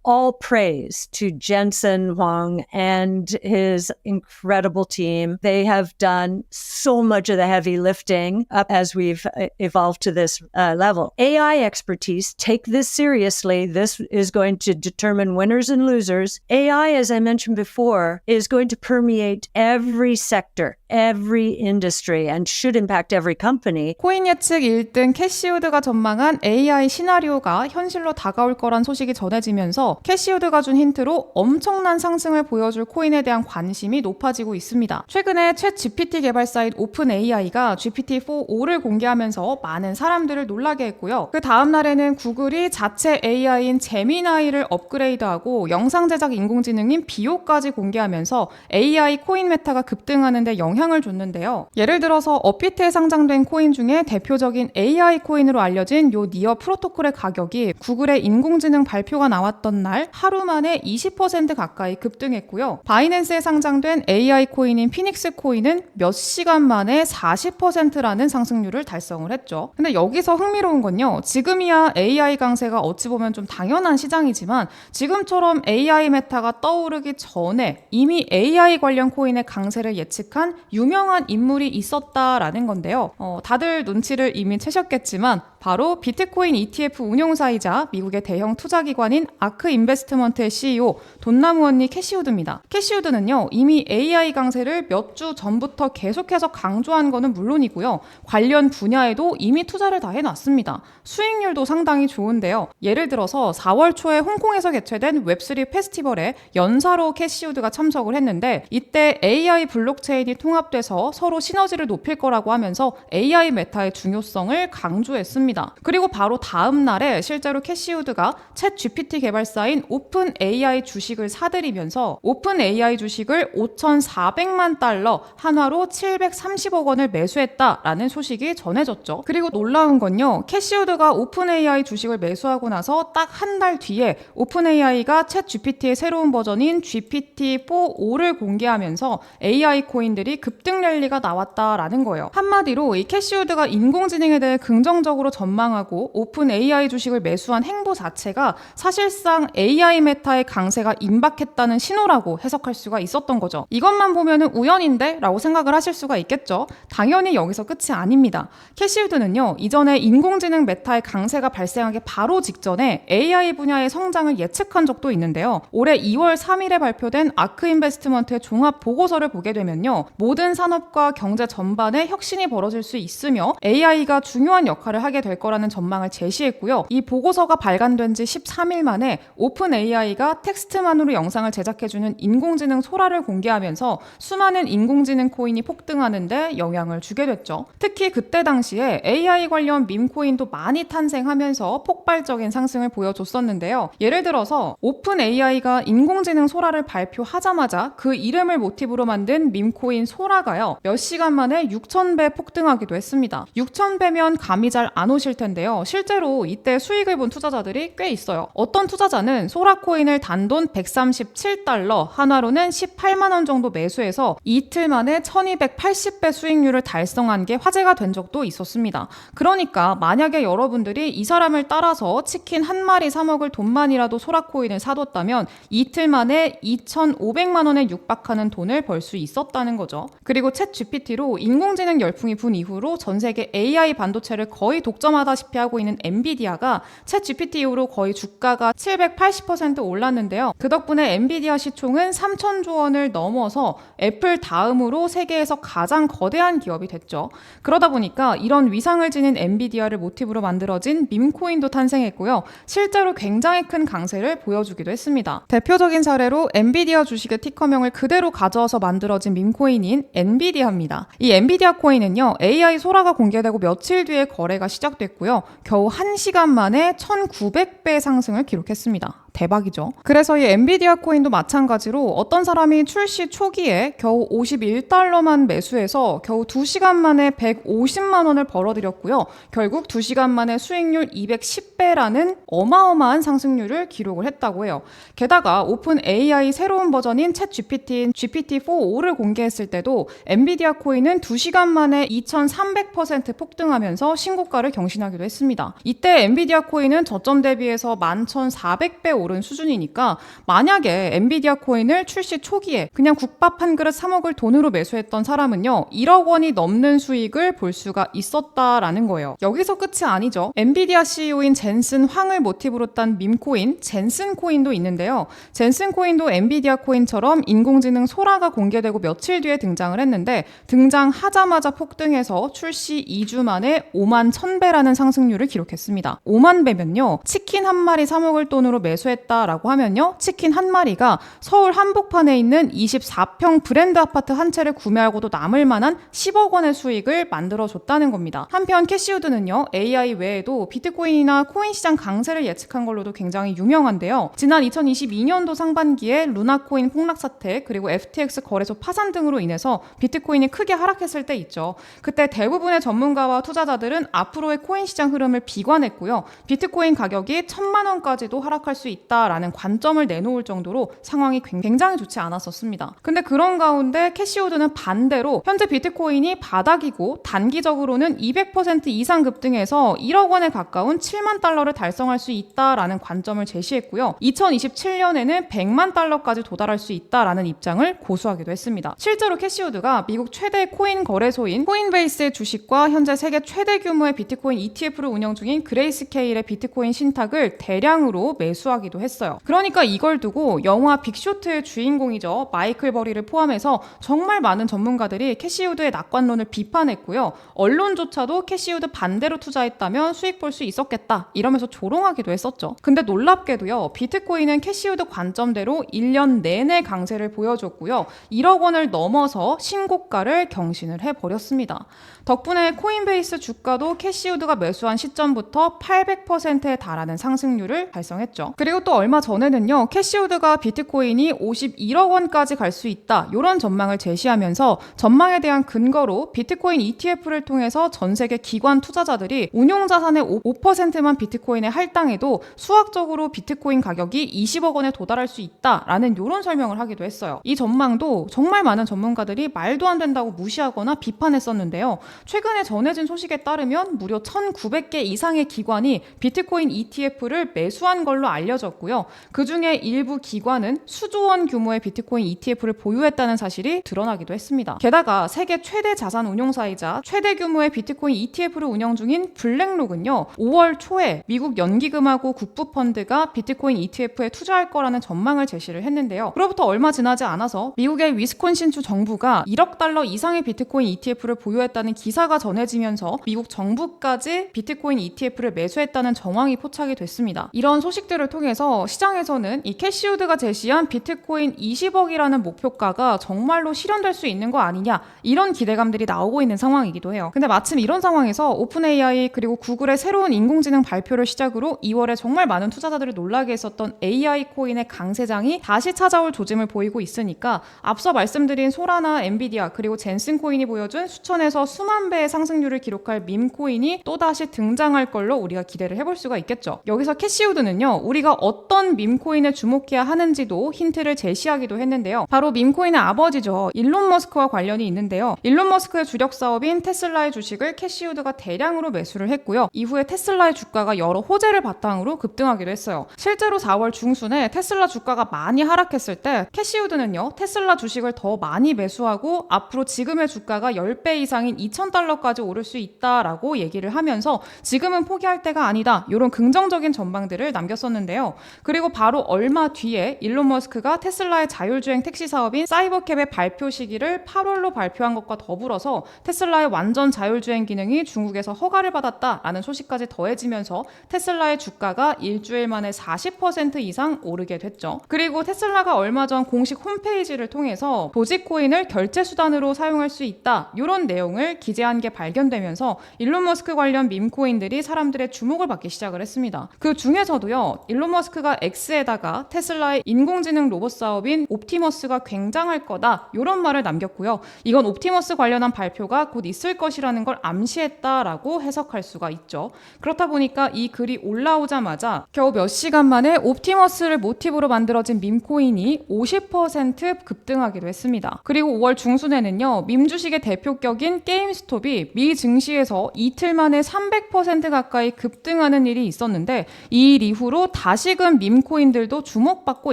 all praise to Jensen Huang and his incredible team. They have done so much of the heavy lifting up as we've evolved to this level. AI expertise, take this seriously. This is going to determine winners and losers. AI, as I mentioned before, is going to permeate every sector, every industry, and should impact every company. 코인 예측 1등 캐시우드가 전망한 AI 시나리오가 현실로 다가올 거란 소식이 전해지면서 캐시우드가 준 힌트로 엄청난 상승을 보여줄 코인에 대한 관심이 높아지고 있습니다. 최근에 챗 GPT 개발사인 오픈AI가 GPT-4.5를 공개하면서 많은 사람들을 놀라게 했고요. 그 다음 날에는 구글이 자체 AI인 제미나이를 업그레이드하고 영상 제작 인공지능인 비오까지 공개하면서 AI 코인 메타가 급등하는 데 영향을 줬는데요. 예를 들어서 업비트에 상장된 코인 중에 대표적인 AI 코인으로 알려진 요 니어 프로토콜의 가격이 구글의 인공지능 발표가 나왔던 날 하루 만에 20% 가까이 급등했고요. 바이낸스에 상장된 AI 코인인 피닉스 코인은 몇 시간 만에 40%라는 상승률을 달성을 했죠. 근데 여기서 흥미로운 건요. 지금이야 AI 강세가 어찌 보면 좀 당연한 시장이지만 지금처럼 AI 메타가 떠오르기 전에 이미 AI 관련 코인의 강세를 예측한 유명한 인물이 있었다라는 건데요. 다들 눈치를 이미 채셨겠지만 바로 비트코인 ETF 운용사이자 미국의 대형 투자기관인 아크 인베스트먼트의 CEO 돈나무 언니 캐시우드입니다. 캐시우드는요, 이미 AI 강세를 몇 주 전부터 계속해서 강조한 거는 물론이고요. 관련 분야에도 이미 투자를 다 해놨습니다. 수익률도 상당히 좋은데요. 예를 들어서 4월 초에 홍콩에서 개최된 웹3 페스티벌에 연사로 캐시우드가 참석을 했는데 이때 AI 블록체인이 통합돼서 서로 시너지를 높일 거라고 하면서 AI 메타의 중요성을 강조했습니다. 그리고 바로 다음 날에 실제로 캐시우드가 챗 GPT 개발사인 오픈AI 주식을 사들이면서 오픈AI 주식을 5,400만 달러, 한화로 730억 원을 매수했다라는 소식이 전해졌죠. 그리고 놀라운 건요. 캐시우드가 오픈AI 주식을 매수하고 나서 딱 한 달 뒤에 오픈AI가 챗 GPT의 새로운 버전인 GPT-4.5를 공개하면서 AI 코인들이 급등 랠리가 나왔다라는 거예요. 한마디로 이 캐시우드가 인공지능에 대해 긍정적으로 전망하고 오픈AI 주식을 매수한 행보 자체가 사실상 AI 메타의 강세가 임박했다는 신호라고 해석할 수가 있었던 거죠. 이것만 보면은 우연인데? 라고 생각을 하실 수가 있겠죠. 당연히 여기서 끝이 아닙니다. 캐시우드는요, 이전에 인공지능 메타의 강세가 발생하기 바로 직전에 AI 분야의 성장을 예측한 적도 있는데요. 올해 2월 3일에 발표된 아크 인베스트먼트의 종합 보고서를 보게 되면요. 모든 산업과 경제 전반에 혁신이 벌어질 수 있으며 AI가 중요한 역할을 하게 될 거라는 전망을 제시했고요. 이 보고서가 발간된 지 13일 만에 오픈AI가 텍스트만으로 영상을 제작해주는 인공지능 소라를 공개하면서 수많은 인공지능 코인이 폭등하는데 영향을 주게 됐죠. 특히 그때 당시에 AI 관련 밈코인도 많이 탄생하면서 폭발적인 상승을 보여줬었는데요. 예를 들어서 오픈AI가 인공지능 소라를 발표하자마자 그 이름을 모티브로 만든 밈코인 소라가요. 몇 시간 만에 6,000배 폭등하기도 했습니다. 6,000배면 감이 잘 안 오실 텐데요. 실제로 이때 수익을 본 투자자들이 꽤 있어요. 어떤 투자자는 소라 코인을 단돈 137달러, 한화로는 18만 원 정도 매수해서 이틀 만에 1280배 수익률을 달성한 게 화제가 된 적도 있었습니다. 그러니까 만약에 여러분들이 이 사람을 따라서 치킨 한 마리 사 먹을 돈만이라도 소라 코인을 사뒀다면 이틀 만에 2,500만 원에 육박하는 돈을 벌 수 있었다는 거죠. 그리고 챗 GPT로 인공지능 열풍이 분 이후로 전 세계 AI 반도체를 거의 독점하다시피 하고 있는 엔비디아가 챗 GPT 이후로 거의 주가가 780% 올랐는데요. 그 덕분에 엔비디아 시총은 3,000조 원을 넘어서 애플 다음으로 세계에서 가장 거대한 기업이 됐죠. 그러다 보니까 이런 위상을 지닌 엔비디아를 모티브로 만들어진 밈코인도 탄생했고요. 실제로 굉장히 큰 강세를 보여주기도 했습니다. 대표적인 사례로 엔비디아 주식의 티커명을 그대로 가져와서 만들어진 밈코인인 엔비디아입니다. 이 엔비디아 코인은요, AI 소라가 공개되고 며칠 뒤에 거래가 시작됐고요. 겨우 1시간 만에 1,900배 상승을 기록했습니다. 대박이죠. 그래서 이 엔비디아 코인도 마찬가지로 어떤 사람이 출시 초기에 겨우 51달러만 매수해서 겨우 2시간 만에 150만 원을 벌어들였고요. 결국 2시간 만에 수익률 210배라는 어마어마한 상승률을 기록을 했다고 해요. 게다가 오픈 AI 새로운 버전인 챗 GPT인 GPT-4.5를 공개했을 때도 엔비디아 코인은 2시간 만에 2300% 폭등하면서 신고가를 경신하기도 했습니다. 이때 엔비디아 코인은 저점 대비해서 11,400배 오른 수준이니까 만약에 엔비디아 코인을 출시 초기에 그냥 국밥 한 그릇 사 먹을 돈으로 매수했던 사람은요 1억 원이 넘는 수익을 볼 수가 있었다라는 거예요. 여기서 끝이 아니죠. 엔비디아 CEO인 젠슨 황을 모티브로 딴 밈코인 젠슨 코인도 있는데요. 젠슨 코인도 엔비디아 코인처럼 인공지능 소라가 공개되고 며칠 뒤에 등장을 했는데 등장하자마자 폭등해서 출시 2주 만에 5만 1000배라는 상승률을 기록했습니다. 5만 배면요 치킨 한 마리 사 먹을 돈으로 매수했다라고 하면요 치킨 한 마리가 서울 한복판에 있는 24평 브랜드 아파트 한 채를 구매하고도 남을 만한 10억 원의 수익을 만들어줬다는 겁니다. 한편 캐시우드는요 AI 외에도 비트코인이나 코인 시장 강세를 예측한 걸로도 굉장히 유명한데요. 지난 2022년도 상반기에 루나코인 폭락 사태 그리고 FTX 거래소 파산 등으로 인해서 비트코인이 크게 하락했을 때 있죠. 그때 대부분의 전문가와 투자자들은 앞으로의 코인 시장 흐름을 비관했고요. 비트코인 가격이 1000만 원까지도 하락할 수 있다라는 관점을 내놓을 정도로 상황이 굉장히 좋지 않았었습니다. 근데 그런 가운데 캐시우드는 반대로 현재 비트코인이 바닥이고 단기적으로는 200% 이상 급등해서 1억 원에 가까운 7만 달러를 달성할 수 있다라는 관점을 제시했고요. 2027년에는 100만 달러까지 도달할 수 있다라는 입장을 고수하기도 했습니다. 실제로 캐시우드가 미국 최대 코인 거래소인 코인베이스의 주식과 현재 세계 최대 규모의 비트코인 ETF를 운영 중인 그레이스케일의 비트코인 신탁을 대량으로 매수하기도 했어요. 그러니까 이걸 두고 영화 빅쇼트의 주인공이죠. 마이클 버리를 포함해서 정말 많은 전문가들이 캐시우드의 낙관론을 비판했고요. 언론조차도 캐시우드 반대로 투자했다면 수익 볼 수 있었겠다 이러면서 조롱하기도 했었죠. 근데 놀랍게도요. 비트코인은 캐시우드 관점대로 1년 내내 강세를 보여줬고요. 1억 원을 넘어서 신고가를 경신을 해버렸습니다. 덕분에 코인베이스 주가도 캐시우드가 매수한 시점부터 800%에 달하는 상승률을 달성했죠. 그리고 또 얼마 전에는요. 캐시우드가 비트코인이 51억 원까지 갈 수 있다 이런 전망을 제시하면서 전망에 대한 근거로 비트코인 ETF를 통해서 전 세계 기관 투자자들이 운용자산의 5%만 비트코인에 할당해도 수학적으로 비트코인 가격이 20억 원에 도달할 수 있다라는 이런 설명을 하기도 했어요. 이 전망도 정말 많은 전문가들이 말도 안 된다고 무시하거나 비판했었는데요. 최근에 전해진 소식에 따르면 무려 1900개 이상의 기관이 비트코인 ETF를 매수한 걸로 알려졌고요. 그중에 일부 기관은 수조 원 규모의 비트코인 ETF를 보유했다는 사실이 드러나기도 했습니다. 게다가 세계 최대 자산 운용사이자 최대 규모의 비트코인 ETF를 운영 중인 블랙록은요. 5월 초에 미국 연기금하고 국부펀드가 비트코인 ETF에 투자할 거라는 전망을 제시를 했는데요. 그로부터 얼마 지나지 않아서 미국의 위스콘신주 정부가 1억 달러 이상의 비트코인 ETF를 보유했다는 기사가 전해지면서 미국 정부까지 비트코인 ETF를 매수했다는 정황이 포착이 됐습니다. 이런 소식들을 통해서 시장에서는 이 캐시우드가 제시한 비트코인 20억이라는 목표가가 정말로 실현될 수 있는 거 아니냐 이런 기대감들이 나오고 있는 상황이기도 해요. 근데 마침 이런 상황에서 오픈 AI 그리고 구글의 새로운 인공지능 발표를 시작으로 2월에 정말 많은 투자자들을 놀라게 했었던 AI 코인의 강세장이 다시 찾아올 조짐을 보이고 있으니까 앞서 말씀드린 소라나 엔비디아 그리고 젠슨 코인이 보여준 수천에서 수만 배의 상승률을 기록할 밈코인이 또다시 등장할 걸로 우리가 기대를 해볼 수가 있겠죠. 여기서 캐시우드는요. 우리가 어떤 밈코인에 주목해야 하는지도 힌트를 제시하기도 했는데요. 바로 밈코인의 아버지죠. 일론 머스크와 관련이 있는데요. 일론 머스크의 주력 사업인 테슬라의 주식을 캐시우드가 대량으로 매수를 했고요. 이후에 테슬라의 주가가 여러 호재를 바탕으로 급등하기도 했어요. 실제로 4월 중순에 테슬라 주가가 많이 하락했을 때 캐시우드는요. 테슬라 주식을 더 많이 매수하고 앞으로 지금의 주가가 10배 이상인 2000달러까지 오를 수 있다라고 얘기를 하면서 지금은 포기할 때가 아니다. 이런 긍정적인 전망들을 남겼었는데요. 그리고 바로 얼마 뒤에 일론 머스크가 테슬라의 자율주행 택시 사업인 사이버캡의 발표 시기를 8월로 발표한 것과 더불어서 테슬라의 완전 자율주행 기능이 중국에서 허가를 받았다라는 소식까지 더해지면서 테슬라의 주가가 일주일 만에 40% 이상 오르게 됐죠. 그리고 테슬라가 얼마 전 공식 홈페이지를 통해서 도지코인을 결제 수단으로 사용할 수 있다. 이런 내용을 기재한 게 발견되면서 일론 머스크 관련 밈코인들이 사람들의 주목을 받기 시작을 했습니다. 그 중에서도요. 일론 머스크가 X에다가 테슬라의 인공지능 로봇 사업인 옵티머스가 굉장할 거다. 이런 말을 남겼고요. 이건 옵티머스 관련한 발표가 곧 있을 것이라는 걸 암시했다라고 해석할 수가 있죠. 그렇다 보니까 이 글이 올라오자마자 겨우 몇 시간 만에 옵티머스를 모티브로 만들어진 밈코인이 50% 급등하기도 했습니다. 그리고 5월 중순에는요. 밈 주식의 대표격인 게임스톱이 미 증시에서 이틀 만에 300% 가까이 급등하는 일이 있었는데 이 일 이후로 다시 다시금 밈코인들도 주목받고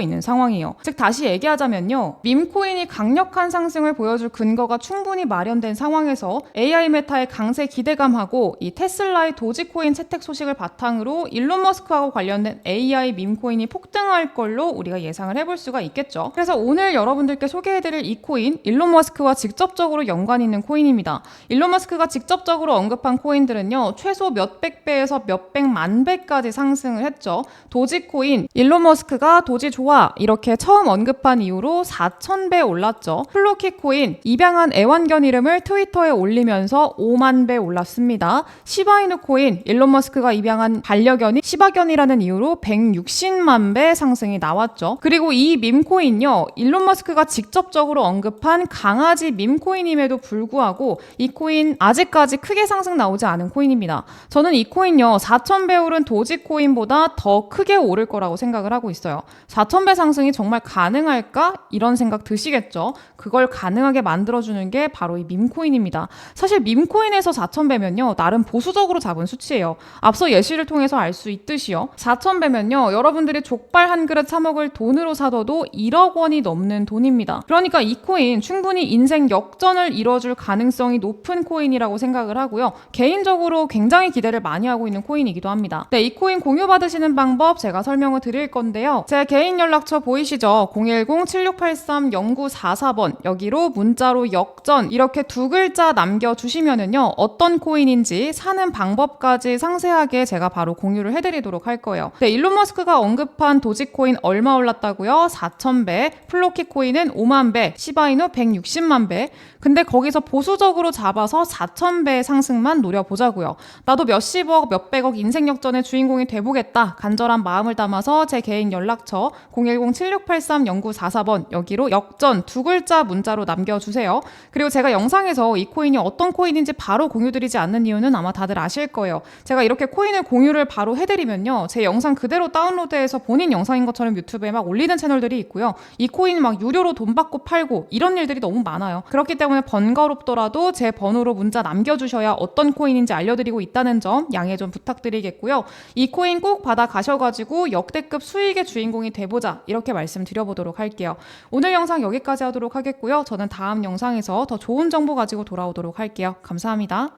있는 상황이에요. 즉 다시 얘기하자면요. 밈코인이 강력한 상승을 보여줄 근거가 충분히 마련된 상황에서 AI 메타의 강세 기대감하고 이 테슬라의 도지코인 채택 소식을 바탕으로 일론 머스크하고 관련된 AI 밈코인이 폭등할 걸로 우리가 예상을 해볼 수가 있겠죠. 그래서 오늘 여러분들께 소개해드릴 이 코인, 일론 머스크와 직접적으로 연관 있는 코인입니다. 일론 머스크가 직접적으로 언급한 코인들은요, 최소 몇백 배에서 몇백만 배까지 상승을 했죠. 도지코인, 일론 머스크가 도지 좋아 이렇게 처음 언급한 이후로 4,000배 올랐죠. 플로키코인, 입양한 애완견 이름을 트위터에 올리면서 5만 배 올랐습니다. 시바이누 코인, 일론 머스크가 입양한 반려견이 시바견이라는 이유로 160만 배 상승이 나왔죠. 그리고 이 밈코인요, 일론 머스크가 직접적으로 언급한 강아지 밈코인임에도 불구하고 이 코인 아직까지 크게 상승 나오지 않은 코인입니다. 저는 이 코인요, 4,000배 오른 도지코인보다 더 크게 오를 거라고 생각을 하고 있어요. 4,000배 상승이 정말 가능할까? 이런 생각 드시겠죠? 그걸 가능하게 만들어주는 게 바로 이 밈코인입니다. 사실 밈코인에서 4,000배면요, 나름 보수적으로 잡은 수치예요. 앞서 예시를 통해서 알 수 있듯이요. 4,000배면요, 여러분들이 족발 한 그릇 사 먹을 돈으로 사둬도 1억 원이 넘는 돈입니다. 그러니까 이 코인 충분히 인생 역전을 이뤄줄 가능성이 높은 코인이라고 생각을 하고요. 개인적으로 굉장히 기대를 많이 하고 있는 코인이기도 합니다. 네, 이 코인 공유받으시는 방법 제가 설명을 드릴 건데요. 제 개인 연락처 보이시죠? 010-7683-0944번 여기로 문자로 역전 이렇게 두 글자 남겨주시면은요, 어떤 코인인지 사는 방법까지 상세하게 제가 바로 공유를 해드리도록 할 거예요. 네, 일론 머스크가 언급한 도지코인 얼마 올랐다고요? 4,000배, 플로키 코인은 5만 배, 시바이누 160만 배. 근데 거기서 보수적으로 잡아서 4,000배 상승만 노려보자고요. 나도 몇십억, 몇백억 인생 역전의 주인공이 돼보겠다. 간절한 마음을 담아서 제 개인 연락처 010-7683-0944번 여기로 역전 두 글자 문자로 남겨주세요. 그리고 제가 영상에서 이 코인이 어떤 코인인지 바로 공유드리지 않는 이유는 아마 다들 아실 거예요. 제가 이렇게 코인을 공유를 바로 해드리면요, 제 영상 그대로 다운로드해서 본인 영상인 것처럼 유튜브에 막 올리는 채널들이 있고요. 이 코인 막 유료로 돈 받고 팔고 이런 일들이 너무 많아요. 그렇기 때문에 번거롭더라도 제 번호로 문자 남겨주셔야 어떤 코인인지 알려드리고 있다는 점 양해 좀 부탁드리겠고요. 이 코인 꼭 받아 가셔가지고 역대급 수익의 주인공이 돼보자 이렇게 말씀드려보도록 할게요. 오늘 영상 여기까지 하도록 하겠고요. 저는 다음 영상에서 더 좋은 정보 가지고 돌아오도록 할게요. 감사합니다.